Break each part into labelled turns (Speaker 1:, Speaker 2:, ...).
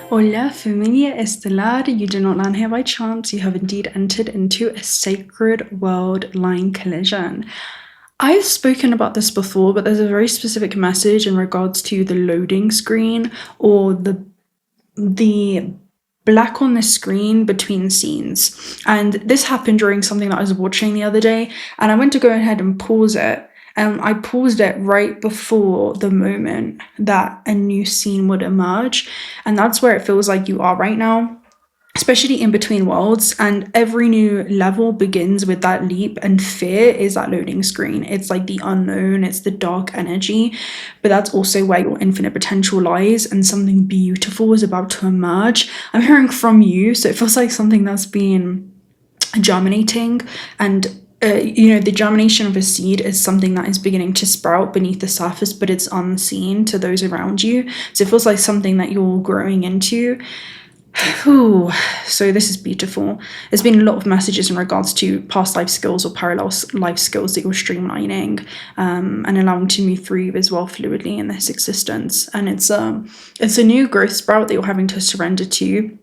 Speaker 1: Hola, familia estelar, you do not land here by chance, you have indeed entered into a sacred world line collision. I've spoken about this before, but there's a very specific message in regards to the loading screen or the black on the screen between scenes. And this happened during something that I was watching the other day, and I went to go ahead and pause it. And I paused it right before the moment that a new scene would emerge. And that's where it feels like you are right now, especially in between worlds. And every new level begins with that leap, and fear is that loading screen. It's like the unknown, it's the dark energy, but that's also where your infinite potential lies, and something beautiful is about to emerge. I'm hearing from you, so it feels like something that's been germinating, and the germination of a seed is something that is beginning to sprout beneath the surface, but it's unseen to those around you. So it feels like something that you're growing into. Ooh, so this is beautiful. There's been a lot of messages in regards to past life skills or parallel life skills that you're streamlining and allowing to move through as well fluidly in this existence. And it's a new growth sprout that you're having to surrender to.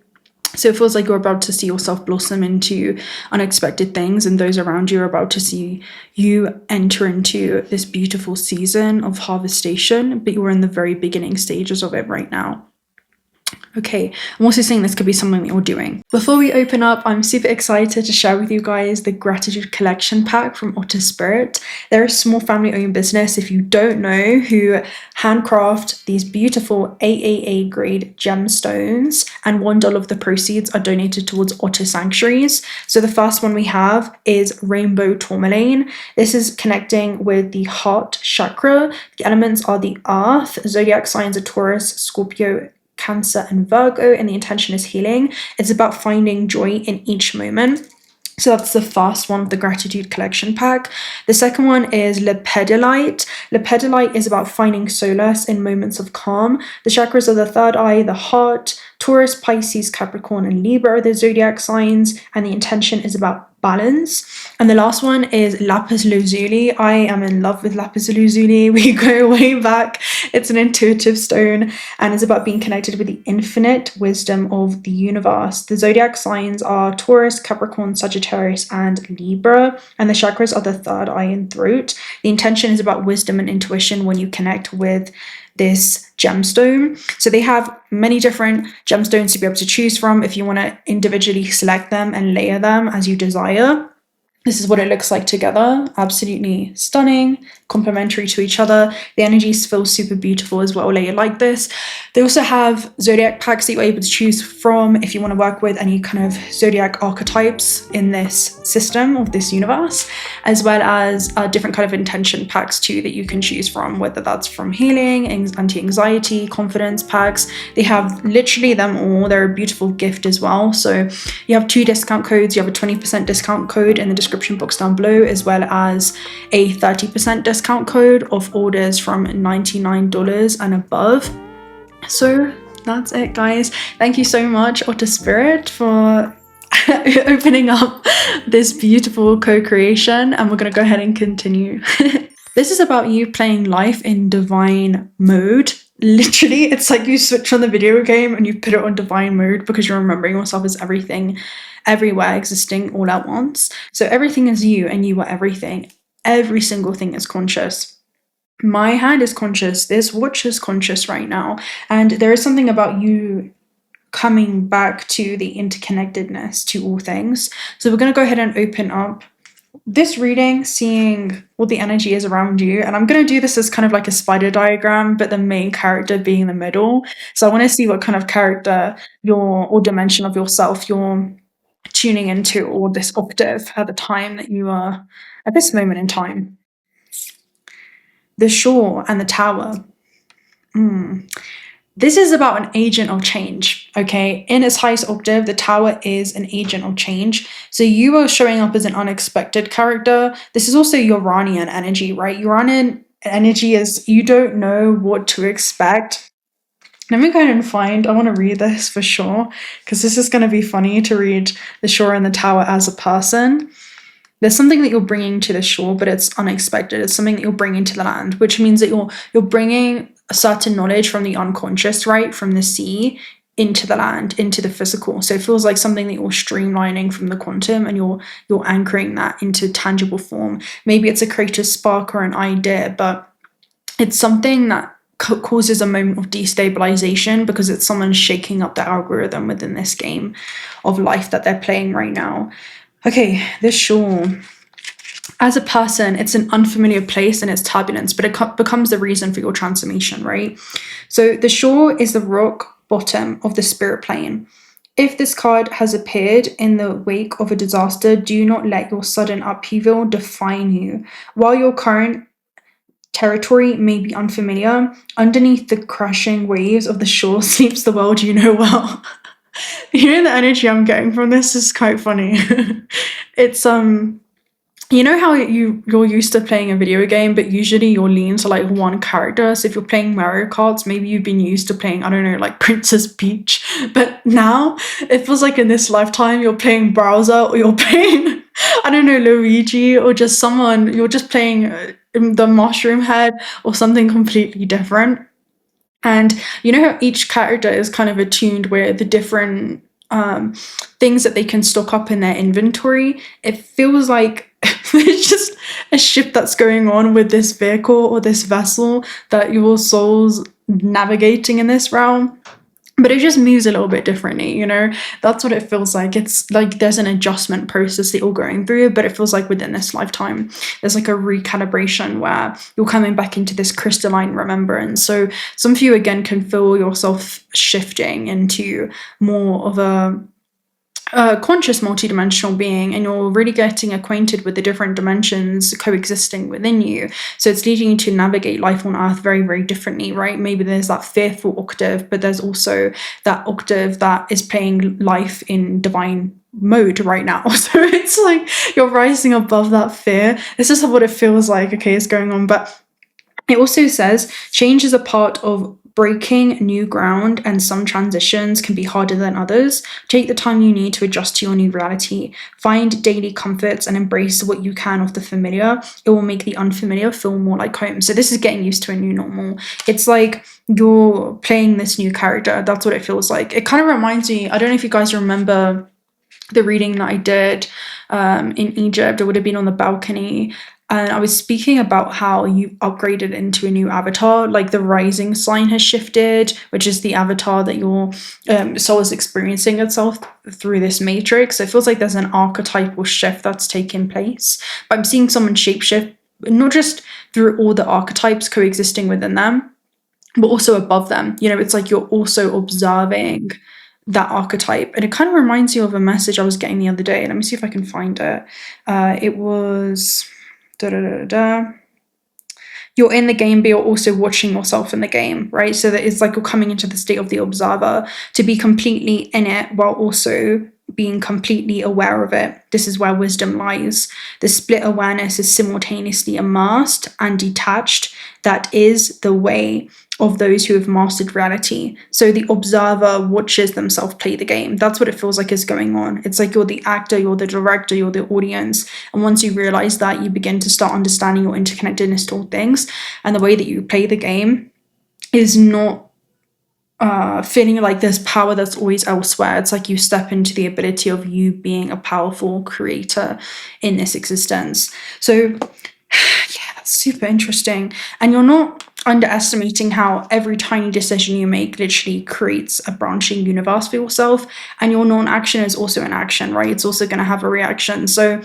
Speaker 1: So it feels like you're about to see yourself blossom into unexpected things, and those around you are about to see you enter into this beautiful season of harvestation, but you're in the very beginning stages of it right now. Okay, I'm also saying this could be something that you're doing. Before we open up, I'm super excited to share with you guys the Gratitude Collection pack from Otter Spirit. They're a small family-owned business, if you don't know, who handcraft these beautiful AAA grade gemstones, and $1 of the proceeds are donated towards otter sanctuaries. So the first one we have is Rainbow Tourmaline. This is connecting with the heart chakra. The elements are the earth, zodiac signs are Taurus, Scorpio, Cancer, and Virgo, and the intention is healing. It's about finding joy in each moment. So that's the first one of the Gratitude Collection pack. The second one is 𝓤𝓪𝓬𝓪𝓷𝓬. 𝓤𝓤𝓪𝓬𝓪 is about finding solace in moments of calm. The chakras are the third eye, the heart. Taurus, Pisces, Capricorn, and Libra are the zodiac signs, and the intention is about balance. And the last one is lapis lazuli. I am in love with lapis lazuli. We go way back. It's an intuitive stone, and it's about being connected with the infinite wisdom of the universe. The zodiac signs are Taurus, Capricorn, Sagittarius, and Libra, and the chakras are the third eye and throat. The intention is about wisdom and intuition when you connect with this gemstone. So they have many different gemstones to be able to choose from if you want to individually select them and layer them as you desire. This is what it looks like together. Absolutely stunning, complementary to each other. The energies feel super beautiful as well layered like this. They also have zodiac packs that you're able to choose from if you want to work with any kind of zodiac archetypes in this system of this universe, as well as different kind of intention packs too that you can choose from, whether that's from healing, anti-anxiety, confidence packs. They have literally them all. They're a beautiful gift as well. So you have 2 discount codes. You have a 20% discount code in the description box down below, as well as a 30% discount code of orders from $99 and above. So that's it, guys. Thank you so much, Otter Spirit, for opening up this beautiful co-creation, and we're going to go ahead and continue. This is about you playing life in divine mode. Literally, it's like you switch on the video game and you put it on divine mode because you're remembering yourself as everything, everywhere, existing all at once. So everything is you, and you are everything. Every single thing is conscious. My hand is conscious. This watch is conscious right now. And there is something about you coming back to the interconnectedness to all things. So we're going to go ahead and open up this reading, seeing what the energy is around you. And I'm going to do this as kind of like a spider diagram, but the main character being the middle. So I want to see what kind of character or dimension of yourself you're tuning into, or this octave at the time that you are at this moment in time. The shore and the tower. This is about an agent of change, okay? In its highest octave, the tower is an agent of change. So you are showing up as an unexpected character. This is also Uranian energy, right? Uranian energy is you don't know what to expect. Let me go ahead and find, I want to read this for sure, because this is going to be funny to read the shore and the tower as a person. There's something that you're bringing to the shore, but it's unexpected. It's something that you're bringing to the land, which means that you're bringing a certain knowledge from the unconscious, right, from the sea, into the land, into the physical. So it feels like something that you're streamlining from the quantum, and you're anchoring that into tangible form. Maybe it's a creative spark or an idea, but it's something that causes a moment of destabilization because it's someone shaking up the algorithm within this game of life that they're playing right now. Okay, this shore. As a person, it's an unfamiliar place and its turbulence, but it becomes the reason for your transformation, right? So the shore is the rock bottom of the spirit plane. If this card has appeared in the wake of a disaster, do not let your sudden upheaval define you. While your current territory may be unfamiliar, underneath the crashing waves of the shore sleeps the world you know well. You know, the energy I'm getting from this is quite funny. It's you know how you're used to playing a video game, but usually you're leaning to like one character. So if you're playing Mario Karts, maybe you've been used to playing, I don't know, like Princess Peach. But now it feels like in this lifetime you're playing Bowser, or you're playing, I don't know, Luigi, or just someone, you're just playing the Mushroom Head or something completely different. And you know how each character is kind of attuned with the different things that they can stock up in their inventory. It feels like there's just a shift that's going on with this vehicle or this vessel that your soul's navigating in this realm. But it just moves a little bit differently, you know? That's what it feels like. It's like there's an adjustment process that you're going through, but it feels like within this lifetime, there's like a recalibration where you're coming back into this crystalline remembrance. So some of you, again, can feel yourself shifting into more of a conscious multidimensional being, and you're really getting acquainted with the different dimensions coexisting within you. So it's leading you to navigate life on earth very, very differently, right? Maybe there's that fearful octave, but there's also that octave that is playing life in divine mode right now. So it's like you're rising above that fear. This is what it feels like, okay, is going on. But it also says change is a part of breaking new ground, and some transitions can be harder than others. Take the time you need to adjust to your new reality. Find daily comforts and embrace what you can of the familiar. It will make the unfamiliar feel more like home. So this is getting used to a new normal. It's like you're playing this new character. That's what it feels like. It kind of reminds me, I don't know if you guys remember the reading that I did in Egypt. It would have been on the balcony. And I was speaking about how you upgraded into a new avatar, like the rising sign has shifted, which is the avatar that your soul is experiencing itself through this matrix. So it feels like there's an archetypal shift that's taking place. But I'm seeing someone shapeshift, not just through all the archetypes coexisting within them, but also above them. You know, it's like you're also observing that archetype. And it kind of reminds you of a message I was getting the other day. Let me see if I can find it. It was... You're in the game, but you're also watching yourself in the game, right? So that it's like you're coming into the state of the observer to be completely in it while also being completely aware of it. This is where wisdom lies. The split awareness is simultaneously immersed and detached. That is the way of those who have mastered reality. So the observer watches themselves play the game. That's what it feels like is going on. It's like you're the actor, you're the director, you're the audience. And once you realize that, you begin to start understanding your interconnectedness to all things. And the way that you play the game is not feeling like there's power that's always elsewhere. It's like you step into the ability of you being a powerful creator in this existence. So yeah, that's super interesting. And you're not underestimating how every tiny decision you make literally creates a branching universe for yourself. And your non-action is also an action, right? It's also going to have a reaction. So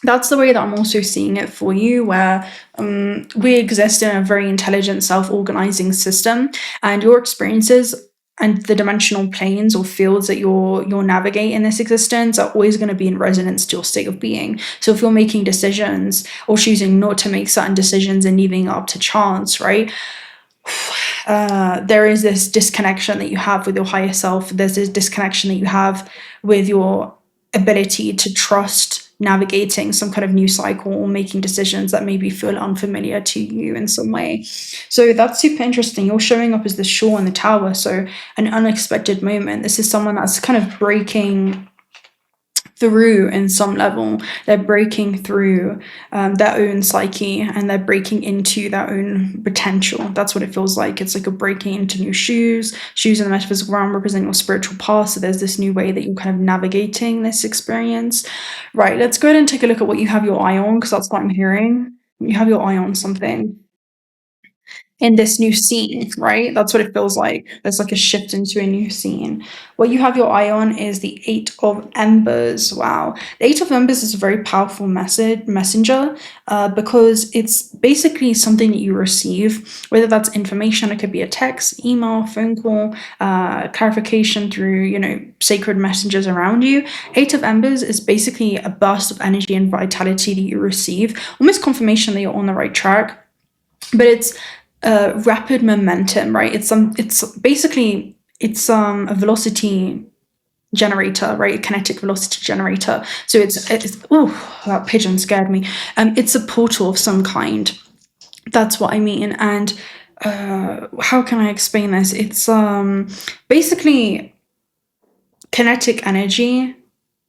Speaker 1: that's the way that I'm also seeing it for you, where we exist in a very intelligent, self-organizing system, and your experiences and the dimensional planes or fields that you're navigating in this existence are always going to be in resonance to your state of being. So if you're making decisions or choosing not to make certain decisions and leaving it up to chance, right? There is this disconnection that you have with your higher self. There's this disconnection that you have with your ability to trust navigating some kind of new cycle or making decisions that maybe feel unfamiliar to you in some way. So that's super interesting. You're showing up as the shore in the tower. So an unexpected moment. This is someone that's kind of breaking through in some level. They're breaking through their own psyche, and they're breaking into their own potential. That's what it feels like. It's like a breaking into new shoes. Shoes in the metaphysical realm represent your spiritual path. So there's this new way that you're kind of navigating this experience. Right, let's go ahead and take a look at what you have your eye on, because that's what I'm hearing. You have your eye on something in this new scene, right? That's what it feels like. There's like a shift into a new scene. What you have your eye on is the Eight of Embers. Wow. The Eight of Embers is a very powerful messenger because it's basically something that you receive, whether that's information, it could be a text, email, phone call, clarification through, sacred messengers around you. Eight of Embers is basically a burst of energy and vitality that you receive, almost confirmation that you're on the right track. But it's rapid momentum, right? It's basically a velocity generator, right? A kinetic velocity generator. So it's oh, that pigeon scared me. It's a portal of some kind. That's what I mean. And how can I explain this? It's basically kinetic energy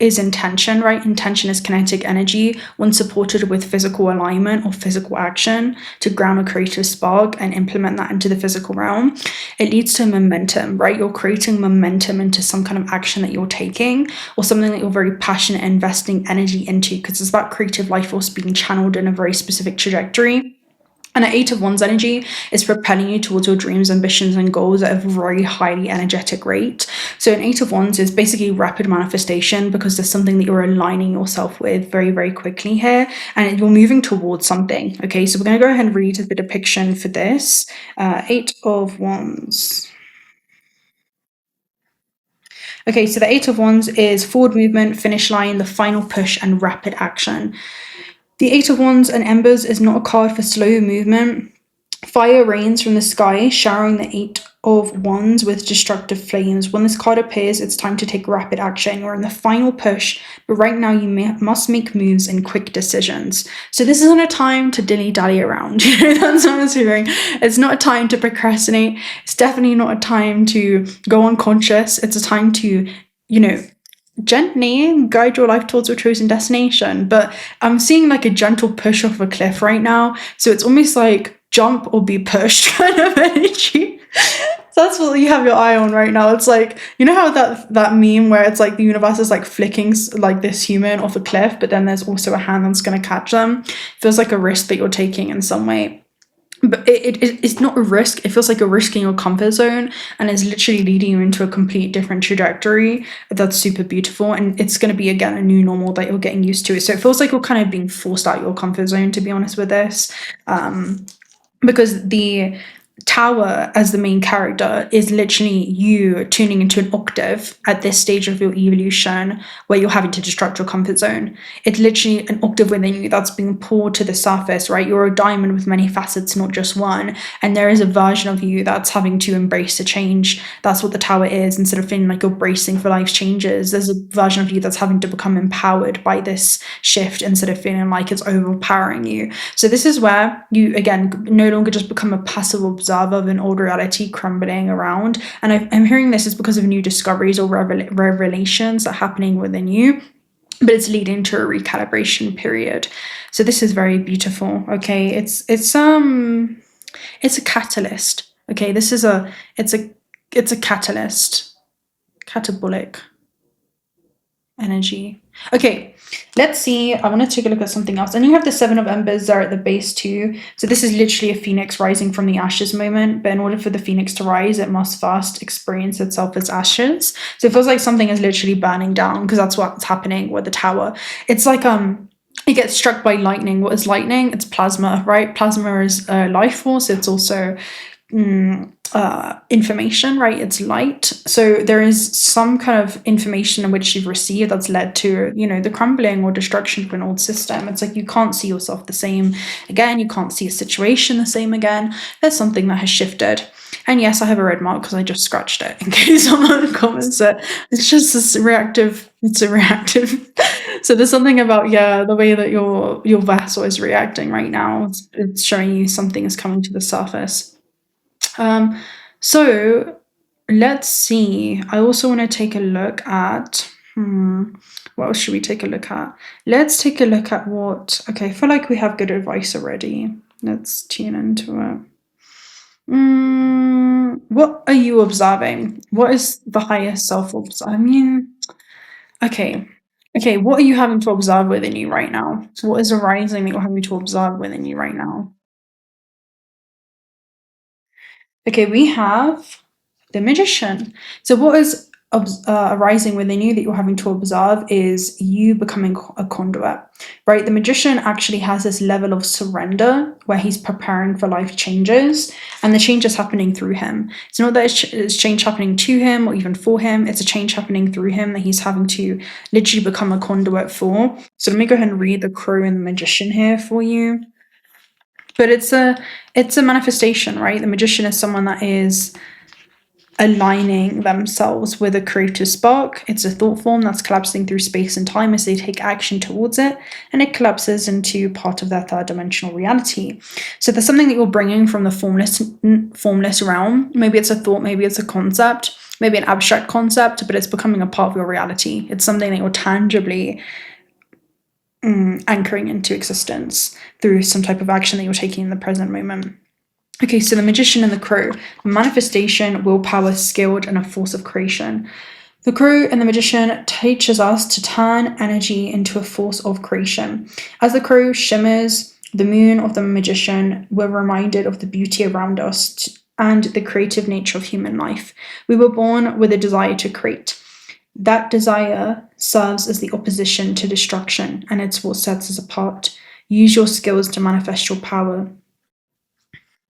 Speaker 1: is intention, right? Intention is kinetic energy when supported with physical alignment or physical action to ground a creative spark and implement that into the physical realm. It leads to momentum, right? You're creating momentum into some kind of action that you're taking or something that you're very passionate investing energy into, because it's that creative life force being channeled in a very specific trajectory. And an Eight of Wands energy is propelling you towards your dreams, ambitions, and goals at a very highly energetic rate. So an Eight of Wands is basically rapid manifestation because there's something that you're aligning yourself with very, very quickly here, and you're moving towards something. Okay, so we're going to go ahead and read the depiction for this. Eight of Wands. Okay, so the Eight of Wands is forward movement, finish line, the final push, and rapid action. The Eight of Wands and Embers is not a card for slow movement. Fire rains from the sky, showering the Eight of Wands with destructive flames. When this card appears, it's time to take rapid action. You're in the final push, but right now you must make moves and quick decisions. So this isn't a time to dilly-dally around. That's what I was hearing. It's not a time to procrastinate. It's definitely not a time to go unconscious. It's a time to, gently guide your life towards your chosen destination. But I'm seeing like a gentle push off a cliff right now. So it's almost like jump or be pushed kind of energy. So that's what you have your eye on right now. It's like, you know how that meme where it's like the universe is like flicking like this human off a cliff, but then there's also a hand that's going to catch them. It feels like a risk that you're taking in some way. But it's not a risk. It feels like a risk in your comfort zone, and it's literally leading you into a complete different trajectory that's super beautiful. And it's going to be, again, a new normal that you're getting used to. So it feels like you're kind of being forced out of your comfort zone, to be honest with this. Because the Tower as the main character is literally you tuning into an octave at this stage of your evolution where you're having to destruct your comfort zone. It's literally an octave within you that's being poured to the surface, right? You're a diamond with many facets, not just one. And there is a version of you that's having to embrace the change. That's what the Tower is. Instead of feeling like you're bracing for life's changes, there's a version of you that's having to become empowered by this shift instead of feeling like it's overpowering you. So this is where you, again, no longer just become a passive observer of an old reality crumbling around. And I'm hearing this is because of new discoveries or revelations that are happening within you, but it's leading to a recalibration period. So this is very beautiful. Okay, it's a catalyst. Okay, it's a catalyst, catabolic energy. Okay, let's see. I want to take a look at something else. And you have the Seven of Embers there at the base too. So this is literally a phoenix rising from the ashes moment. But in order for the phoenix to rise, it must first experience itself as ashes. So it feels like something is literally burning down, because that's what's happening with the Tower. It's like it gets struck by lightning. What is lightning? It's plasma, right? Plasma is life force. It's also information, right? It's light. So there is some kind of information in which you've received that's led to, the crumbling or destruction of an old system. It's like you can't see yourself the same again. You can't see a situation the same again. There's something that has shifted. And yes, I have a red mark because I just scratched it in case someone comments it. It's just this reactive. It's a reactive. So there's something about, the way that your vessel is reacting right now. It's showing you something is coming to the surface. So let's see. I also want to take a look at What else should we take a look at? Let's take a look at what, okay, I feel like we have good advice already. Let's tune into it. What are you observing? What is the highest self I mean, okay. Okay, what are you having to observe within you right now? What is arising that you're having to observe within you right now? Okay, we have the Magician. So what is arising within you that you're having to observe is you becoming a conduit, right? The Magician actually has this level of surrender where he's preparing for life changes, and the change is happening through him. It's not that it's change happening to him or even for him, it's a change happening through him that he's having to literally become a conduit for. So let me go ahead and read the Crow and the Magician here for you. But it's a manifestation, right? The Magician is someone that is aligning themselves with a creative spark. It's a thought form that's collapsing through space and time as they take action towards it, and it collapses into part of their third dimensional reality. So there's something that you're bringing from the formless realm. Maybe it's a thought, maybe it's a concept, maybe an abstract concept, but it's becoming a part of your reality. It's something that you're tangibly anchoring into existence through some type of action that you're taking in the present moment. Okay, so the Magician and the Crow. Manifestation, willpower, skilled, and a force of creation. The Crow and the Magician teaches us to turn energy into a force of creation. As the Crow shimmers, the moon of the Magician, we're reminded of the beauty around us and the creative nature of human life. We were born with a desire to create. That desire serves as the opposition to destruction, and it's what sets us apart. Use your skills to manifest your power.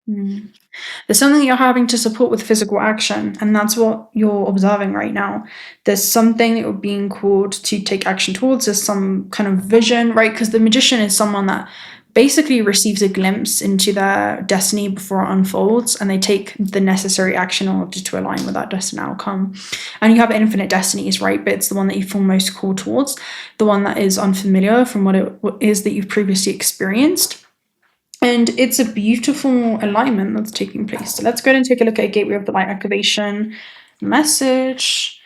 Speaker 1: There's something that you're having to support with physical action, and that's what you're observing right now. There's something that you're being called to take action towards. There's some kind of vision, right? Because the Magician is someone that basically receives a glimpse into their destiny before it unfolds, and they take the necessary action in order to align with that destined outcome. And you have infinite destinies, right? But it's the one that you feel most called towards, the one that is unfamiliar from what it is that you've previously experienced. And it's a beautiful alignment that's taking place. So let's go ahead and take a look at Gateway of the Light activation message.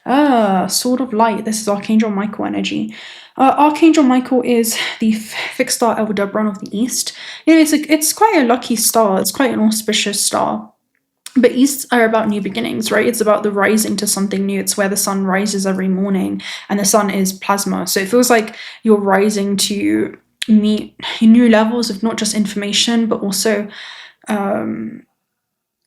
Speaker 1: Sword of Light. This is Archangel Michael energy. Archangel Michael is the fixed star Aldebaran of the East. You know, it's quite a lucky star. It's quite an auspicious star. But Easts are about new beginnings, right? It's about the rising to something new. It's where the sun rises every morning, and the sun is plasma. So it feels like you're rising to meet new levels of not just information, but also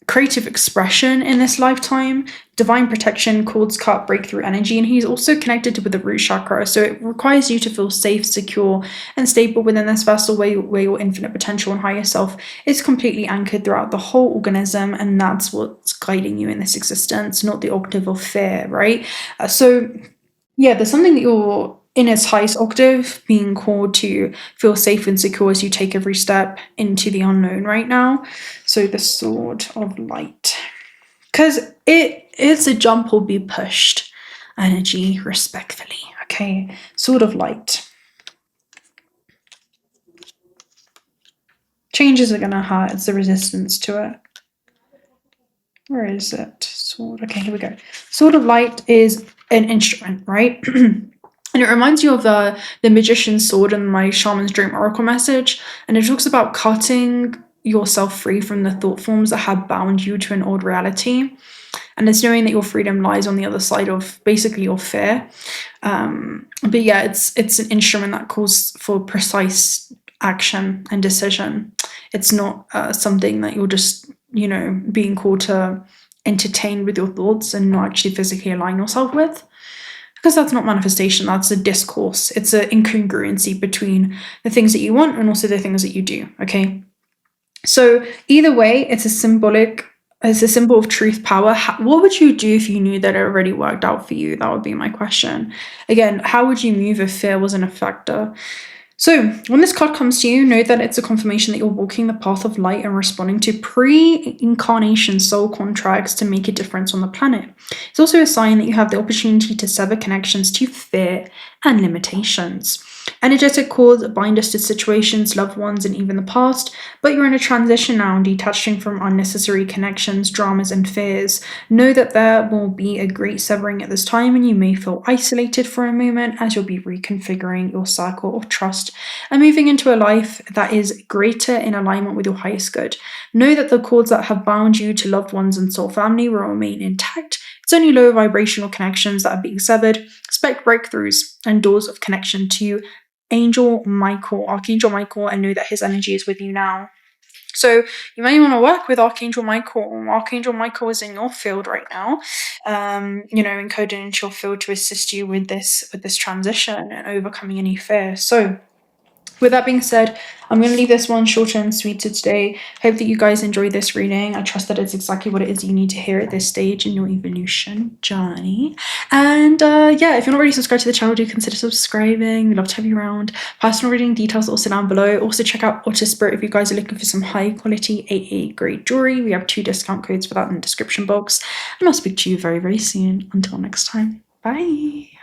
Speaker 1: creative expression in this lifetime. Divine protection, cords cut, breakthrough energy, and he's also connected with the root chakra. So it requires you to feel safe, secure, and stable within this vessel where your infinite potential and higher self is completely anchored throughout the whole organism, and that's what's guiding you in this existence, not the octave of fear, right? So yeah, there's something that you're in its highest octave, being called to feel safe and secure as you take every step into the unknown right now. So the Sword of Light. Because it is a jump or be pushed energy, respectfully. Okay, Sword of Light. Changes are going to hurt. It's the resistance to it. Where is it? Sword. Okay, here we go. Sword of Light is an instrument, right? And it reminds you of the Magician's Sword in my Shaman's Dream Oracle message. And it talks about cutting yourself free from the thought forms that have bound you to an old reality. And it's knowing that your freedom lies on the other side of basically your fear. But yeah, it's an instrument that calls for precise action and decision. It's not something that you're just, you know, being called to entertain with your thoughts and not actually physically align yourself with. Because that's not manifestation, that's a discourse. It's an incongruency between the things that you want and also the things that you do, okay? So either way, it's a symbol of truth, power. What would you do if you knew that it already worked out for you? That would be my question. Again, how would you move if fear wasn't a factor? So when this card comes to you, know that it's a confirmation that you're walking the path of light and responding to pre-incarnation soul contracts to make a difference on the planet. It's also a sign that you have the opportunity to sever connections to fear and limitations. Energetic cords bind us to situations, loved ones, and even the past, but you're in a transition now, detaching from unnecessary connections, dramas, and fears. Know that there will be a great severing at this time, and you may feel isolated for a moment as you'll be reconfiguring your circle of trust and moving into a life that is greater in alignment with your highest good. Know that the cords that have bound you to loved ones and soul family will remain intact. It's only low vibrational connections that are being severed. Expect breakthroughs and doors of connection to Archangel Michael, and know that his energy is with you now. So you may want to work with Archangel Michael. Archangel Michael is in your field right now, encoded into your field to assist you with this transition and overcoming any fear. So with that being said, I'm going to leave this one shorter and sweeter today. Hope that you guys enjoyed this reading. I trust that it's exactly what it is you need to hear at this stage in your evolution journey. And if you're not already subscribed to the channel, do consider subscribing. We'd love to have you around. Personal reading details also down below. Also check out Otter Spirit if you guys are looking for some high quality AA grade jewelry. We have 2 discount codes for that in the description box. And I'll speak to you very, very soon. Until next time. Bye.